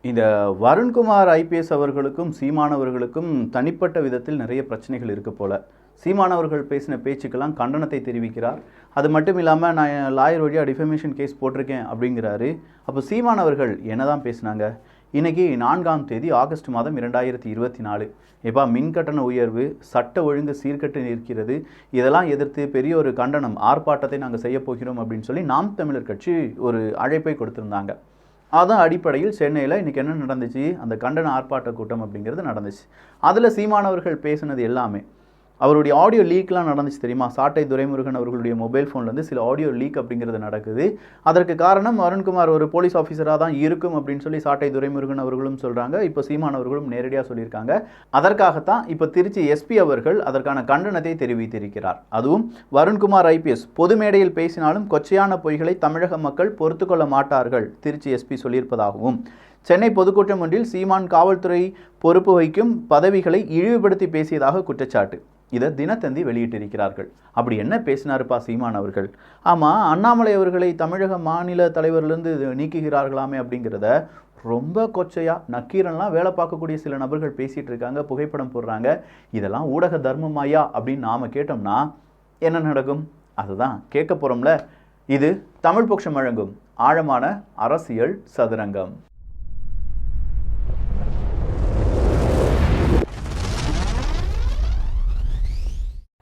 இந்த வருண்குமார் ஐபிஎஸ் அவர்களுக்கும் சீமானவர்களுக்கும் தனிப்பட்ட விதத்தில் நிறைய பிரச்சனைகள் இருக்கு போல. சீமானவர்கள் பேசின பேச்சுக்கெல்லாம் கண்டனத்தை தெரிவிக்கிறார். அது மட்டும் இல்லாமல் நான் லாயர் வழியாக டிஃபமேஷன் கேஸ் போட்டிருக்கேன் அப்படிங்கிறாரு. அப்போ சீமானவர்கள் என்ன தான் பேசினாங்க? இன்றைக்கி 4ஆம் தேதி ஆகஸ்ட் மாதம் 2024. எப்பா மின்கட்டண உயர்வு, சட்ட ஒழுங்கு சீர்கட்டு நிற்கிறது, இதெல்லாம் எதிர்த்து பெரிய ஒரு கண்டனம் ஆர்ப்பாட்டத்தை நாங்கள் செய்ய போகிறோம் அப்படின்னு சொல்லி நாம் தமிழர் கட்சி ஒரு அழைப்பை கொடுத்துருந்தாங்க. அதான் அடிப்படையில் சென்னையில் இன்றைக்கி என்ன நடந்துச்சு, அந்த கண்டன ஆர்ப்பாட்ட கூட்டம் அப்படிங்கிறது நடந்துச்சு. அதில் சீமானவர்கள் பேசுனது எல்லாமே அவருடைய ஆடியோ லீக்லாம் நடந்துச்சு தெரியுமா? சாட்டை துரைமுருகன் அவர்களுடைய மொபைல் ஃபோன்லேருந்து சில ஆடியோ லீக் அப்படிங்கிறது நடக்குது. அதற்கு காரணம் வருண்குமார் ஒரு போலீஸ் ஆஃபீஸராக தான் இருக்கும் அப்படின்னு சொல்லி சாட்டை துரைமுருகன் அவர்களும் சொல்கிறாங்க. இப்போ சீமானவர்களும் நேரடியாக சொல்லியிருக்காங்க. அதற்காகத்தான் இப்போ திருச்சி எஸ்பி அவர்கள் அதற்கான கண்டனத்தை தெரிவித்திருக்கிறார். அதுவும் வருண்குமார் ஐபிஎஸ் பொது மேடையில் பேசினாலும் கொச்சையான பொய்களை தமிழக மக்கள் பொறுத்து கொள்ள மாட்டார்கள் திருச்சி எஸ்பி சொல்லியிருப்பதாகவும், சென்னை பொதுக்கூட்டம் ஒன்றில் சீமான் காவல்துறை பொறுப்பு வகிக்கும் பதவிகளை இழிவுபடுத்தி பேசியதாக குற்றச்சாட்டு. இதை தினத்தந்தி வெளியிட்டிருக்கிறார்கள். அப்படி என்ன பேசினாருப்பா சீமான் அவர்கள்? ஆமாம், அண்ணாமலை அவர்களை தமிழக மாநில தலைவர்லேருந்து நீக்குகிறார்களாமே அப்படிங்கிறத ரொம்ப கொச்சையாக நக்கீரன்லாம் வேலை பார்க்கக்கூடிய சில நபர்கள் பேசிகிட்டு இருக்காங்க, புகைப்படம் போடுறாங்க. இதெல்லாம் ஊடக தர்மமாயா அப்படின்னு நாம் கேட்டோம்னா என்ன நடக்கும்? அதுதான் கேட்க போகிறோம்ல. இது தமிழ் பக்ஷம் வழங்கும் ஆழமான அரசியல் சதுரங்கம்.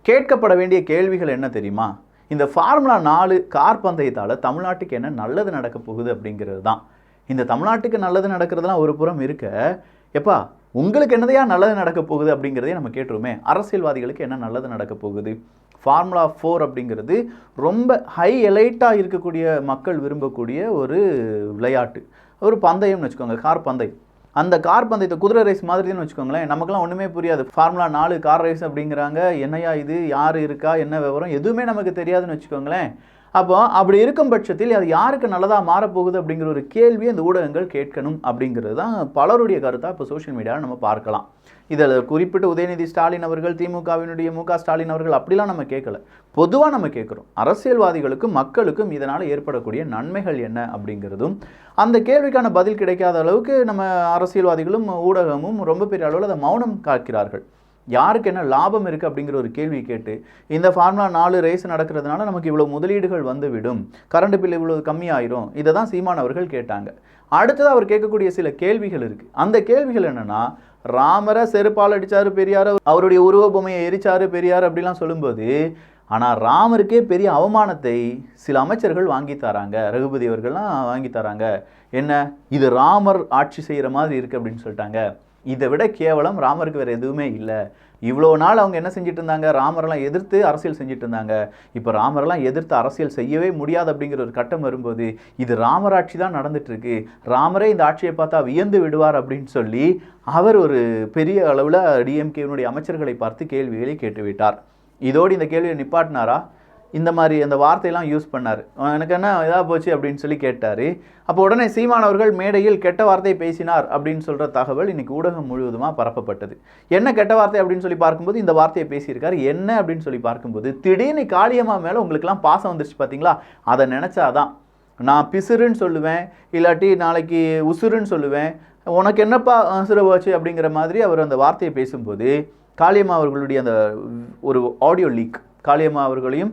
கேட்கப்பட வேண்டிய கேள்விகள் என்ன தெரியுமா? இந்த ஃபார்முலா 4 கார் பந்தயத்தால் தமிழ்நாட்டுக்கு என்ன நல்லது நடக்க போகுது அப்படிங்கிறது தான். இந்த தமிழ்நாட்டுக்கு நல்லது நடக்கிறதுலாம் ஒரு புறம் இருக்க, எப்பா உங்களுக்கு என்னதையா நல்லது நடக்க போகுது அப்படிங்கிறதே நம்ம கேட்டுருமே. அரசியல்வாதிகளுக்கு என்ன நல்லது நடக்க போகுது? ஃபார்முலா 4 அப்படிங்கிறது ரொம்ப ஹை எலைட்டாக இருக்கக்கூடிய மக்கள் விரும்பக்கூடிய ஒரு விளையாட்டு, ஒரு பந்தயம்னு வச்சுக்கோங்க, கார் பந்தயம். அந்த கார் பந்தயத்தை குதிரை ரேஸ் மாதிரின்னு வச்சுக்கோங்களேன். நமக்குலாம் ஒன்றுமே புரியாது. ஃபார்முலா 4 கார் ரேஸ் அப்படிங்கிறாங்க, என்னையா இது, யார் இருக்கா, என்ன விவரம், எதுவுமே நமக்கு தெரியாதுன்னு வச்சுக்கோங்களேன். அப்போ அப்படி இருக்கும் பட்சத்தில் அது யாருக்கு நல்லதாக மாறப்போகுது அப்படிங்கிற ஒரு கேள்வி அந்த ஊடகங்கள் கேட்கணும் அப்படிங்கிறது தான் பலருடைய கருத்தாக இப்போ சோஷியல் மீடியாவில் நம்ம பார்க்கலாம். இதில் குறிப்பிட்டு உதயநிதி ஸ்டாலின் அவர்கள், திமுகவினுடைய மு.க. ஸ்டாலின் அவர்கள் அப்படிலாம் நம்ம கேட்கல. பொதுவாக நம்ம கேட்குறோம், அரசியல்வாதிகளுக்கும் மக்களுக்கும் இதனால் ஏற்படக்கூடிய நன்மைகள் என்ன அப்படிங்கிறதும். அந்த கேள்விக்கான பதில் கிடைக்காத அளவுக்கு நம்ம அரசியல்வாதிகளும் ஊடகமும் ரொம்ப பெரிய அளவில் அதை மௌனம் காக்கிறார்கள். யாருக்கு என்ன லாபம் இருக்குது அப்படிங்கிற ஒரு கேள்வி கேட்டு, இந்த ஃபார்முலா 4 ரேஸ் நடக்கிறதுனால நமக்கு இவ்வளோ முதலீடுகள் வந்துவிடும், கரண்ட் பில் இவ்வளோ கம்மியாயிரும், இதை தான் சீமான் அவர்கள் கேட்டாங்க. அடுத்ததாக அவர் கேட்கக்கூடிய சில கேள்விகள் இருக்குது. அந்த கேள்விகள் என்னென்னா, ராமரை செருப்பால் அடித்தார் பெரியார், அவருடைய உருவ பொம்மையை எரிச்சாரு பெரியார் அப்படிலாம் சொல்லும்போது, ஆனால் ராமருக்கே பெரிய அவமானத்தை சில அமைச்சர்கள் வாங்கி தராங்க, ரகுபதி அவர்கள்லாம் வாங்கி தராங்க. என்ன இது, ராமர் ஆட்சி செய்கிற மாதிரி இருக்குது அப்படின்னு சொல்லிட்டாங்க. இதை விட கேவலம் ராமருக்கு வேறு எதுவுமே இல்லை. இவ்வளோ நாள் அவங்க என்ன செஞ்சுட்டு இருந்தாங்க? ராமரெல்லாம் எதிர்த்து அரசியல் செஞ்சுட்டு இருந்தாங்க. இப்போ ராமரெல்லாம் எதிர்த்து அரசியல் செய்யவே முடியாது அப்படிங்கிற ஒரு கட்டம் வரும்போது, இது ராமர் ஆட்சி தான் நடந்துட்டு இருக்கு, ராமரே இந்த ஆட்சியை பார்த்தா வியந்து விடுவார் அப்படின்னு சொல்லி அவர் ஒரு பெரிய அளவில் டிஎம்கேனுடைய அமைச்சர்களை பார்த்து கேள்விகளை கேட்டுவிட்டார். இதோடு இந்த கேள்வியை நிப்பாட்டினாரா? இந்த மாதிரி அந்த வார்த்தையெல்லாம் யூஸ் பண்ணார். எனக்கு என்ன இதாக போச்சு அப்படின்னு சொல்லி கேட்டார். அப்போ உடனே சீமான் அவர்கள் மேடையில் கெட்ட வார்த்தை பேசினார் அப்படின்னு சொல்கிற தகவல் இன்றைக்கி ஊடகம் முழுவதுமாக பரப்பப்பட்டது. என்ன கெட்ட வார்த்தை அப்படின்னு சொல்லி பார்க்கும்போது இந்த வார்த்தையை பேசியிருக்காரு. என்ன அப்படின்னு சொல்லி பார்க்கும்போது, திடீர்னு காளியம்மா மேலே உங்களுக்கெல்லாம் பாசம் வந்துருச்சு பார்த்தீங்களா, அதை நினச்சாதான் நான் பிசுறுன்னு சொல்லுவேன், இல்லாட்டி நாளைக்கு உசுருன்னு சொல்லுவேன், உனக்கு என்னப்பா உசுறு போச்சு அப்படிங்கிற மாதிரி அவர் அந்த வார்த்தையை பேசும்போது, காளியம்மா அவர்களுடைய அந்த ஒரு ஆடியோ லீக், காளியம்மா அவர்களையும்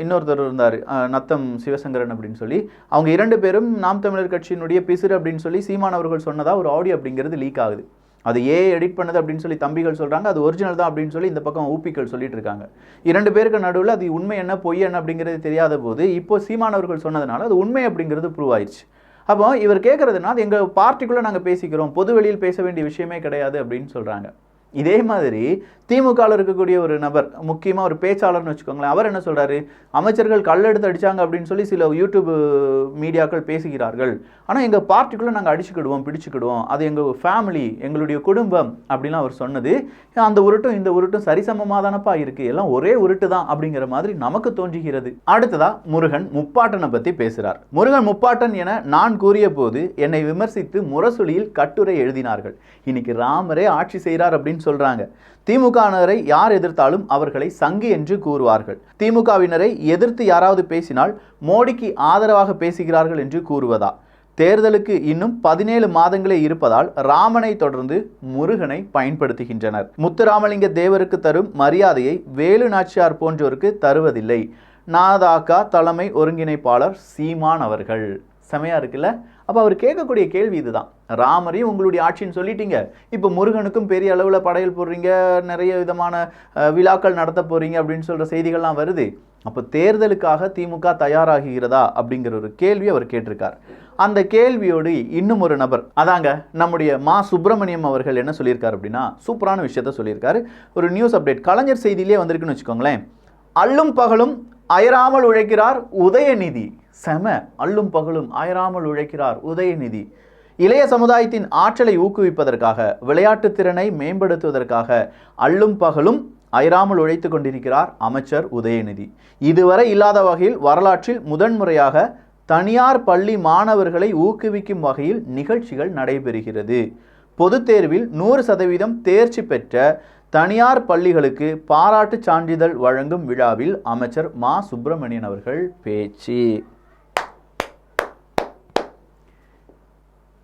இன்னொருத்தர் இருந்தார் நத்தம் சிவசங்கரன் அப்படின்னு சொல்லி, அவங்க 2 பேரும் நாம் தமிழர் கட்சியினுடைய பிசுறு அப்படின்னு சொல்லி சீமான் அவர்கள் சொன்னதாக ஒரு ஆடியோ அப்படிங்கிறது லீக் ஆகுது. அது எடிட் பண்ணது அப்படின்னு சொல்லி தம்பிகள் சொல்கிறாங்க, அது ஒரிஜினல் தான் அப்படின்னு சொல்லி இந்த பக்கம் ஊப்பிகள் சொல்லிட்டு இருக்காங்க. 2 பேருக்கு நடுவில் அது உண்மை என்ன பொய் என்ன அப்படிங்கிறது தெரியாத போது இப்போ சீமான் அவர்கள் சொன்னதுனால அது உண்மை அப்படிங்கிறது ப்ரூவ் ஆயிடுச்சு. அப்போ இவர் கேட்குறதுனா அது எங்கள் பார்ட்டிக்குள்ளே நாங்கள் பேசிக்கிறோம், பொது வெளியில் பேச வேண்டிய விஷயமே கிடையாது அப்படின்னு சொல்கிறாங்க. இதே மாதிரி திமுகவில் இருக்கக்கூடிய ஒரு நபர், முக்கியமாக ஒரு பேச்சாளர்னு வச்சுக்கோங்களேன், அவர் என்ன சொல்கிறாரு? அமைச்சர்கள் கல்லெடுத்து அடித்தாங்க அப்படின்னு சொல்லி சில யூடியூப் மீடியாக்கள் பேசுகிறார்கள், ஆனால் எங்கள் பார்ட்டிக்குள்ளே நாங்கள் அடிச்சுக்கிடுவோம், பிடிச்சிக்கிடுவோம், அது எங்கள் ஃபேமிலி, எங்களுடைய குடும்பம் அப்படின்லாம் அவர் சொன்னது. அந்த உருட்டும் இந்த உருட்டும் சரிசமமாக தானப்பா இருக்குது, எல்லாம் ஒரே உருட்டு தான் அப்படிங்கிற மாதிரி நமக்கு தோன்றுகிறது. அடுத்ததாக முருகன் முப்பாட்டனை பற்றி பேசுகிறார். முருகன் முப்பாட்டன் என நான் கூறிய போது என்னை விமர்சித்து முரசொலியில் கட்டுரை எழுதினார்கள். இன்னைக்கு ராமரே ஆட்சி செய்கிறார் அப்படின்னு சொல்கிறாங்க. திமுகவினரை யார் எதிர்த்தாலும் அவர்களை சங்கி என்று கூறுவார்கள். திமுகவினரை எதிர்த்து யாராவது பேசினால் மோடிக்கு ஆதரவாக பேசுகிறார்கள் என்று கூறுவதா? தேர்தலுக்கு இன்னும் 17 மாதங்களே இருப்பதால் ராமனை தொடர்ந்து முருகனை பயன்படுத்துகின்றனர். முத்துராமலிங்க தேவருக்கு தரும் மரியாதையை வேலு நாச்சியார் போன்றோருக்கு தருவதில்லை. நாதாக்கா தலைமை ஒருங்கிணைப்பாளர் சீமான் அவர்கள். செமையா இருக்குல்ல? அப்போ அவர் கேட்கக்கூடிய கேள்வி இதுதான். ராமரையும் உங்களுடைய ஆட்சின்னு சொல்லிட்டீங்க, இப்போ முருகனுக்கும் பெரிய அளவில் படையல் போடுறீங்க, நிறைய விதமான விழாக்கள் நடத்த போறீங்க அப்படின்னு சொல்கிற செய்திகள்லாம் வருது. அப்போ தேர்தலுக்காக திமுக தயாராகிறதா அப்படிங்கிற ஒரு கேள்வி அவர் கேட்டிருக்கார். அந்த கேள்வியோடு இன்னும் ஒரு நபர், அதாங்க நம்முடைய மா சுப்பிரமணியம் அவர்கள் என்ன சொல்லியிருக்காரு அப்படின்னா, சூப்பரான விஷயத்த சொல்லியிருக்காரு. ஒரு நியூஸ் அப்டேட் கலைஞர் செய்தியிலே வந்திருக்குன்னு வச்சுக்கோங்களேன். அல்லும் பகலும் அயராமல் உழைக்கிறார் உதயநிதி. செம. அல்லும் பகலும் அயராமல் உழைக்கிறார் உதயநிதி. இளைய சமுதாயத்தின் ஆற்றலை ஊக்குவிப்பதற்காக, விளையாட்டு திறனை மேம்படுத்துவதற்காக அல்லும் பகலும் அயராமல் உழைத்து கொண்டிருக்கிறார் அமைச்சர் உதயநிதி. இதுவரை இல்லாத வகையில் வரலாற்றில் முதன்முறையாக தனியார் பள்ளி மாணவர்களை ஊக்குவிக்கும் வகையில் நிகழ்ச்சிகள் நடைபெறுகிறது. பொதுத் தேர்வில் 100% தேர்ச்சி பெற்ற தனியார் பள்ளிகளுக்கு பாராட்டு சான்றிதழ் வழங்கும் விழாவில் அமைச்சர் மா சுப்பிரமணியன் அவர்கள் பேச்சு.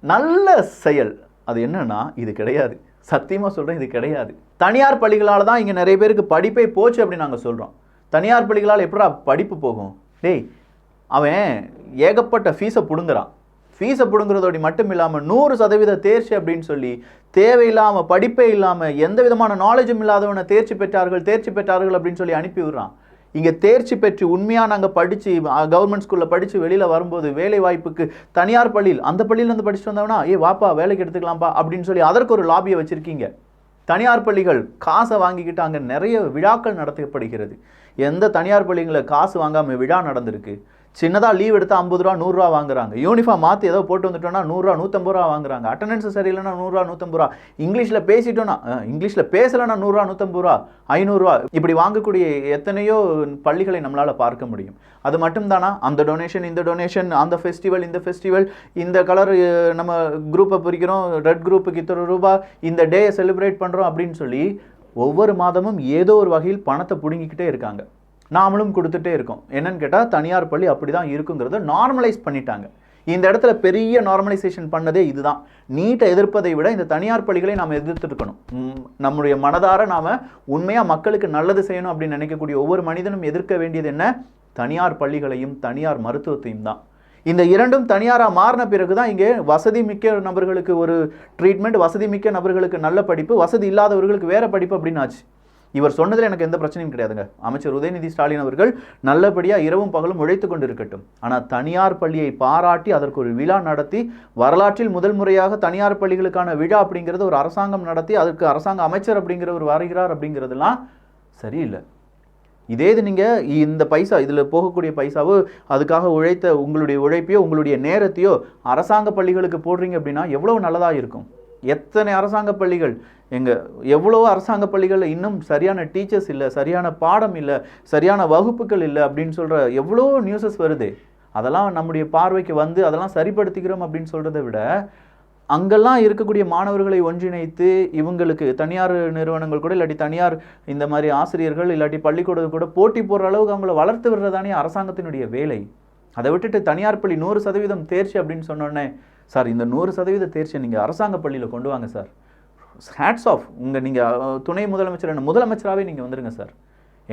நல்ல செயல். அது என்னன்னா, இது கிடையாது. சத்தியமா சொல்றேன், இது கிடையாது. தனியார் பள்ளிகளால் தான் இங்க நிறைய பேருக்கு படிப்பே போச்சு அப்படின்னு நாங்கள் சொல்றோம். தனியார் பள்ளிகளால் எப்படா படிப்பு போகும்? டேய், அவன் ஏகப்பட்ட ஃபீஸை பிடுங்குறான். ஃபீஸை பிடுங்குறதோடு மட்டும் இல்லாமல் 100% தேர்ச்சி அப்படின்னு சொல்லி தேவையில்லாமல், படிப்பே இல்லாமல், எந்த விதமான நாலேஜும் இல்லாதவனை தேர்ச்சி பெற்றார்கள் அப்படின்னு சொல்லி அனுப்பி விடுறான். இங்கே தேர்ச்சி பெற்று உண்மையாக நாங்கள் படித்து கவர்மெண்ட் ஸ்கூலில் படித்து வெளியில் வரும்போது வேலை வாய்ப்புக்கு தனியார் பள்ளியில், அந்த பள்ளியிலேருந்து படிச்சுட்டு வந்தவனா வாப்பா வேலைக்கு எடுத்துக்கலாம்ப்பா அப்படின்னு சொல்லி அதற்கு ஒரு லாபியை வச்சுருக்கீங்க. தனியார் பள்ளிகள் காசை வாங்கிக்கிட்டு அங்கே நிறைய விழாக்கள் நடத்தப்படுகிறது. எந்த தனியார் பள்ளிகளில் காசு வாங்காமல் விழா நடந்திருக்கு? சின்னதாக லீவ் எடுத்தால் 50 ரூபா 100 ரூபா வாங்குறாங்க. யூனிஃபார்ம் மாற்றி ஏதோ போட்டு வந்துட்டோம்னா 100 ரூபா 150 ரூபா வாங்குறாங்க. அட்டண்டன்ஸ் சரியில்லைன்னா 100 ரூபா 150 ரூபா. இங்கிலீஷில் பேசிட்டோன்னா, இங்கிலீஷில் பேசலைன்னா 100 ரூபா 150 ரூபா 500 ரூபா. இப்படி வாங்கக்கூடிய எத்தனையோ பள்ளிகளை நம்மளால் பார்க்க முடியும். அது மட்டும் தானா? அந்த டொனேஷன், இந்த டொனேஷன், அந்த ஃபெஸ்டிவல், இந்த ஃபெஸ்டிவல், இந்த கலர் நம்ம குரூப்பை பிரிக்கிறோம், ரெட் குரூப்புக்கு இத்தனை ரூபா, இந்த டே செலிப்ரேட் பண்ணுறோம் அப்படின்னு சொல்லி ஒவ்வொரு மாதமும் ஏதோ ஒரு வகையில் பணத்தை பிடுங்கிக்கிட்டே இருக்காங்க. நாமளும் கொடுத்துட்டே இருக்கோம். என்னன்னு கேட்டால் தனியார் பள்ளி அப்படி தான் இருக்குங்கிறத நார்மலைஸ் பண்ணிட்டாங்க. இந்த இடத்துல பெரிய நார்மலைசேஷன் பண்ணதே இதுதான். நீட்டை எதிர்ப்பதை விட இந்த தனியார் பள்ளிகளை நாம் எதிர்த்துருக்கணும். நம்முடைய மனதார நாம் உண்மையாக மக்களுக்கு நல்லது செய்யணும் அப்படின்னு நினைக்கக்கூடிய ஒவ்வொரு மனிதனும் எதிர்க்க வேண்டியது என்ன? தனியார் பள்ளிகளையும் தனியார் மருத்துவத்தையும் தான். இந்த இரண்டும் தனியாராக மாறின பிறகு தான் இங்கே வசதி மிக்க நபர்களுக்கு ஒரு ட்ரீட்மெண்ட், வசதி மிக்க நபர்களுக்கு நல்ல படிப்பு, வசதி இல்லாதவர்களுக்கு வேறு படிப்பு அப்படின்னு ஆச்சு. இவர் சொன்னதில் எனக்கு எந்த பிரச்சனையும் கிடையாதுங்க. அமைச்சர் உதயநிதி ஸ்டாலின் அவர்கள் நல்லபடியாக இரவும் பகலும் உழைத்து கொண்டு இருக்கட்டும். ஆனால் தனியார் பள்ளியை பாராட்டி அதற்கு ஒரு விழா நடத்தி, வரலாற்றில் முதல் முறையாக தனியார் பள்ளிகளுக்கான விழா அப்படிங்கிறது ஒரு அரசாங்கம் நடத்தி அதற்கு அரசாங்க அமைச்சர் அப்படிங்கிறவர் வருகிறார் அப்படிங்கிறதுலாம் சரியில்லை. இதே இது நீங்கள் இந்த பைசா, இதில் போகக்கூடிய பைசாவோ, அதுக்காக உழைத்த உங்களுடைய உழைப்பையோ உங்களுடைய நேரத்தையோ அரசாங்க பள்ளிகளுக்கு போடுறீங்க அப்படின்னா எவ்வளோ நல்லதாக இருக்கும். எத்தனை அரசாங்க பள்ளிகள், எவ்வளோ அரசாங்க பள்ளிகளில் இன்னும் சரியான டீச்சர்ஸ் இல்லை, சரியான பாடம் இல்லை, சரியான வகுப்புகள் இல்லை அப்படின்னு சொல்கிற எவ்வளோ நியூஸஸ் வருது. அதெல்லாம் நம்முடைய பார்வைக்கு வந்து அதெல்லாம் சரிப்படுத்திக்கிறோம் அப்படின்னு சொல்கிறத விட, அங்கெல்லாம் இருக்கக்கூடிய மாணவர்களை ஒன்றிணைத்து இவங்களுக்கு தனியார் நிறுவனங்கள் கூட இல்லாட்டி தனியார் இந்த மாதிரி ஆசிரியர்கள் இல்லாட்டி பள்ளிக்கூடம் கூட போட்டி போடுற அளவுக்கு அவங்கள வளர்த்து விடுறதானே அரசாங்கத்தினுடைய வேலை. அதை விட்டுட்டு தனியார் பள்ளி 100% தேர்ச்சி அப்படின்னு சொன்னோடனே, சார் இந்த 100% தேர்ச்சியை நீங்கள் அரசாங்க பள்ளியில் கொண்டு வாங்க சார், ஹேட்ஸ் ஆஃப். நீங்கள் துணை முதலமைச்சர் என்ன முதலமைச்சராகவே நீங்கள் வந்துடுங்க சார்.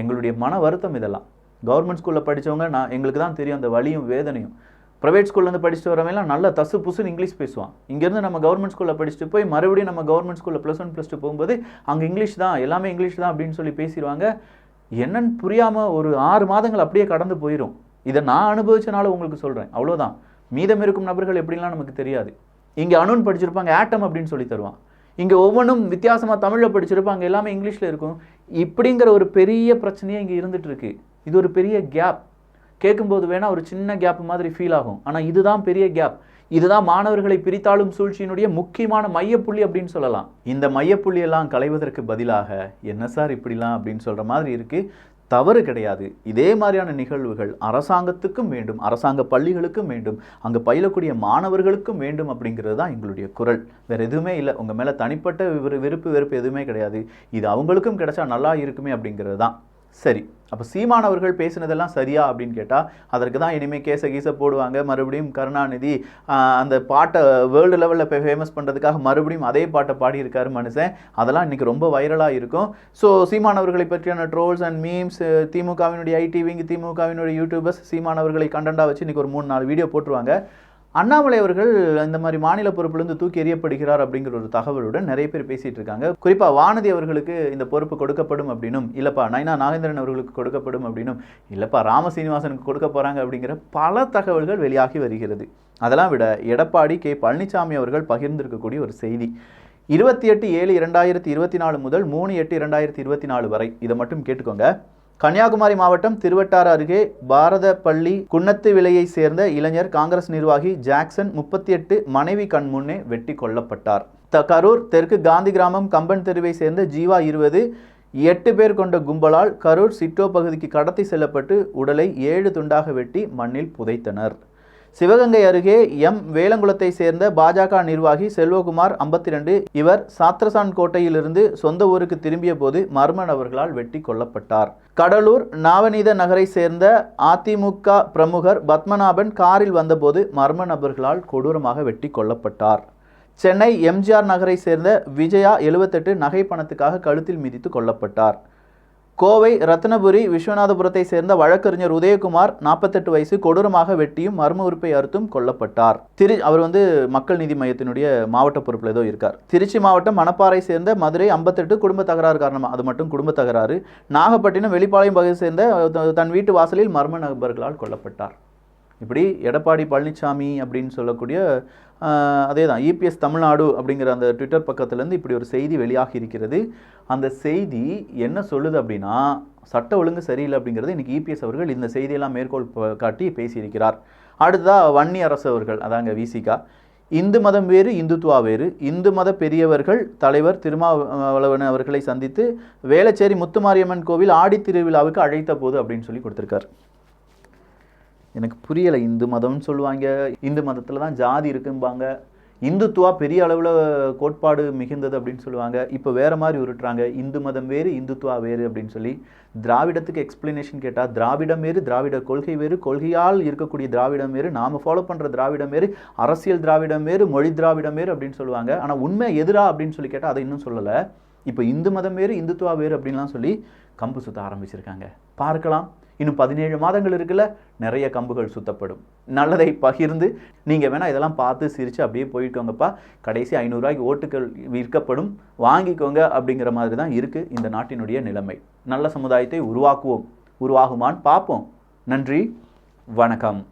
எங்களுடைய மன வருத்தம் இதெல்லாம். கவர்மெண்ட் ஸ்கூலில் படித்தவங்க எங்களுக்கு தான் தெரியும் அந்த வலியும் வேதனையும். ப்ரைவேட் ஸ்கூல்லேருந்து படிச்சுட்டு வரவெல்லாம் நல்ல தசு புசுன்னு இங்கிலீஷ் பேசுவான். இங்கேருந்து நம்ம கவர்மெண்ட் ஸ்கூலில் படிச்சுட்டு போய் மறுபடியும் நம்ம கவர்மெண்ட் ஸ்கூலில் +1 +2 போகும்போது அங்கே இங்கிலீஷ் தான், எல்லாமே இங்கிலீஷ் தான் அப்படின்னு சொல்லி பேசிடுவாங்க. என்னன்னு புரியாமல் ஒரு 6 மாதங்கள் அப்படியே கடந்து போயிடும். இதை நான் அனுபவிச்சனால உங்களுக்கு சொல்கிறேன், அவ்வளோதான். மீதம் இருக்கும் நபர்கள் எப்படிலாம் நமக்கு தெரியாது. இங்கே அணுன்னு படிச்சிருப்பாங்க, ஆட்டம் அப்படின்னு சொல்லி தருவான். இங்கே ஒவ்வொன்றும் வித்தியாசமாக தமிழில் படிச்சிருப்பாங்க, எல்லாமே இங்கிலீஷில் இருக்கும். இப்படிங்கிற ஒரு பெரிய பிரச்சனையே இங்கே இருந்துகிட்டு இருக்கு. இது ஒரு பெரிய கேப். கேட்கும்போது வேணால் ஒரு சின்ன கேப் மாதிரி ஃபீல் ஆகும். ஆனால் இதுதான் பெரிய கேப். இதுதான் மாணவர்களை பிரித்தாளும் சூழ்ச்சியினுடைய முக்கியமான மையப்புள்ளி அப்படின்னு சொல்லலாம். இந்த மையப்புள்ளியெல்லாம் களைவதற்கு பதிலாக என்ன சார் இப்படிலாம் அப்படின்னு சொல்கிற மாதிரி இருக்குது. தவறு கிடையாது. இதே மாதிரியான நிகழ்வுகள் அரசாங்கத்துக்கும் வேண்டும், அரசாங்க பள்ளிகளுக்கும் வேண்டும், அங்கே பயிலக்கூடிய மாணவர்களுக்கும் வேண்டும் அப்படிங்கிறது தான் எங்களுடைய குரல். வேறு எதுவுமே இல்லை. உங்கள் மேலே தனிப்பட்ட விருப்பு வெறுப்பு எதுவுமே கிடையாது. இது அவங்களுக்கும் கிடைச்சா நல்லா இருக்குமே அப்படிங்கிறது தான். சரி, அப்போ சீமானவர்கள் பேசினதெல்லாம் சரியா அப்படின்னு கேட்டால் அதற்கு தான் இனிமேல் கீச போடுவாங்க. மறுபடியும் கருணாநிதி அந்த பாட்டை வேர்ல்டு லெவலில் ஃபேமஸ் பண்ணுறதுக்காக மறுபடியும் அதே பாட்டை பாடியிருக்காரு மனுஷன். அதெல்லாம் இன்றைக்கி ரொம்ப வைரலாக இருக்கும். ஸோ சீமானவர்களை பற்றியான ட்ரோல்ஸ் அண்ட் மீம்ஸ், திமுகவினுடைய ஐடிவிங்க, திமுகவினுடைய யூடியூபர்ஸ் சீமானவர்களை கண்டென்ட்டாக வச்சு இன்றைக்கி ஒரு 3-4 வீடியோ போட்டுருவாங்க. அண்ணாமலை அவர்கள் இந்த மாதிரி மாநில பொறுப்பிலிருந்து தூக்கி எறியப்படுகிறார் அப்படிங்கிற ஒரு தகவலுடன் நிறைய பேர் பேசிட்டு இருக்காங்க. குறிப்பாக வானதி அவர்களுக்கு இந்த பொறுப்பு கொடுக்கப்படும் அப்படின்னும், இல்லப்பா நைனா நாகேந்திரன் அவர்களுக்கு கொடுக்கப்படும் அப்படின்னும், இல்லப்பா ராமசீனிவாசனுக்கு கொடுக்க போறாங்க அப்படிங்கிற பல தகவல்கள் வெளியாகி வருகிறது. அதெல்லாம் விட எடப்பாடி கே பழனிசாமி அவர்கள் பகிர்ந்திருக்கக்கூடிய ஒரு செய்தி 28/7/2024 முதல் 3/8/2024 வரை, இதை மட்டும் கேட்டுக்கோங்க. கன்னியாகுமரி மாவட்டம் திருவட்டாறு அருகே பாரதப்பள்ளி குன்னத்து விலையை சேர்ந்த இளைஞர் காங்கிரஸ் நிர்வாகி ஜாக்சன் 38 மனைவி கண் முன்னே வெட்டி கொல்லப்பட்டார். கரூர் தெற்கு காந்தி கிராமம் கம்பன் தெருவை சேர்ந்த ஜீவா 20 8 பேர் கொண்ட கும்பலால் கரூர் சிட்டோ பகுதிக்கு கடத்தி செல்லப்பட்டு உடலை 7 துண்டாக வெட்டி மண்ணில் புதைத்தனர். சிவகங்கை அருகே வேலங்குளத்தை சேர்ந்த பாஜக நிர்வாகி செல்வகுமார் 52 இவர் சாத்ரசான் கோட்டையிலிருந்து சொந்த ஊருக்கு திரும்பிய போது மர்ம நபர்களால் வெட்டி கொல்லப்பட்டார். கடலூர் நாவநீத நகரை சேர்ந்த அதிமுக பிரமுகர் பத்மநாபன் காரில் வந்தபோது மர்ம நபர்களால் கொடூரமாக வெட்டி கொல்லப்பட்டார். சென்னை எம்ஜிஆர் நகரை சேர்ந்த விஜயா 78 நகை பணத்துக்காக கழுத்தில் மிதித்து கொல்லப்பட்டார். கோவை ரத்னபுரி விஸ்வநாதபுரத்தை சேர்ந்த வழக்கறிஞர் உதயகுமார் 48 வயசு கொடூரமாக வெட்டியும் மர்ம உறுப்பை அறுத்தும் கொல்லப்பட்டார். அவர் மக்கள் நீதி மையத்தினுடைய மாவட்ட பொறுப்பில் ஏதோ இருக்கார். திருச்சி மாவட்டம் மணப்பாறை சேர்ந்த மதுரை 58 குடும்ப தகராறு காரணமாக, அது மட்டும் குடும்ப தகராறு. நாகப்பட்டினம் வெளிப்பாளையம் பகுதியை சேர்ந்த தன் வீட்டு வாசலில் மர்ம நபர்களால் கொல்லப்பட்டார். இப்படி எடப்பாடி பழனிசாமி அப்படின்னு சொல்லக்கூடிய அதே தான் இபிஎஸ் தமிழ்நாடு அப்படிங்கிற அந்த ட்விட்டர் பக்கத்துலேருந்து இப்படி ஒரு செய்தி வெளியாகி இருக்கிறது. அந்த செய்தி என்ன சொல்லுது அப்படின்னா, சட்ட ஒழுங்கு சரியில்லை அப்படிங்கிறது இன்றைக்கி இபிஎஸ் அவர்கள் இந்த செய்தியெல்லாம் மேற்கோள் காட்டி பேசியிருக்கிறார். அடுத்ததாக வன்னி அரசு அவர்கள், அதாங்க விசிகா, இந்து மதம் வேறு இந்துத்துவா வேறு, இந்து மத பெரியவர்கள் தலைவர் திருமாவளவன் அவர்களை சந்தித்து வேளச்சேரி முத்துமாரியம்மன் கோவில் ஆடி திருவிழாவுக்கு அழைத்த போது அப்படின்னு சொல்லி கொடுத்துருக்கார். எனக்கு புரியலை. இந்து மதம்னு சொல்லுவாங்க, இந்து மதத்தில் தான் ஜாதி இருக்கும்பாங்க, இந்துத்துவா பெரிய அளவில் கோட்பாடு மிகுந்தது அப்படின்னு சொல்லுவாங்க. இப்போ வேறு மாதிரி உருட்டுறாங்க, இந்து மதம் வேறு இந்துத்துவா வேறு அப்படின்னு சொல்லி. திராவிடத்துக்கு எக்ஸ்பிளனேஷன் கேட்டால் திராவிடம் வேறு, திராவிட கொள்கை வேறு, கொள்கையால் இருக்கக்கூடிய திராவிடம் வேறு, நாம் ஃபாலோ பண்ணுற திராவிடம் வேறு, அரசியல் திராவிடம் வேறு, மொழி திராவிடம் வேறு அப்படின்னு சொல்லுவாங்க. ஆனால் உண்மை எதிரா அப்படின்னு சொல்லி கேட்டால் அதை இன்னும் சொல்லலை. இப்போ இந்து மதம் வேறு இந்துத்துவா வேறு அப்படின்லாம் சொல்லி கம்பு சுற்ற ஆரம்பிச்சிருக்காங்க. பார்க்கலாம், இன்னும் 17 மாதங்கள் இருக்குல்ல, நிறைய கம்புகள் சுத்தப்படும். நல்லதை பகிர்ந்து நீங்கள் வேணால் இதெல்லாம் பார்த்து சிரித்து அப்படியே போயிட்டோங்கப்பா, கடைசி 500 ரூபாய்க்கு ஓட்டுகள் விற்கப்படும், வாங்கிக்கோங்க அப்படிங்கிற மாதிரி தான் இருக்குது இந்த நாட்டினுடைய நிலைமை. நல்ல சமுதாயத்தை உருவாக்குவோம், உருவாகுமான்னு பார்ப்போம். நன்றி, வணக்கம்.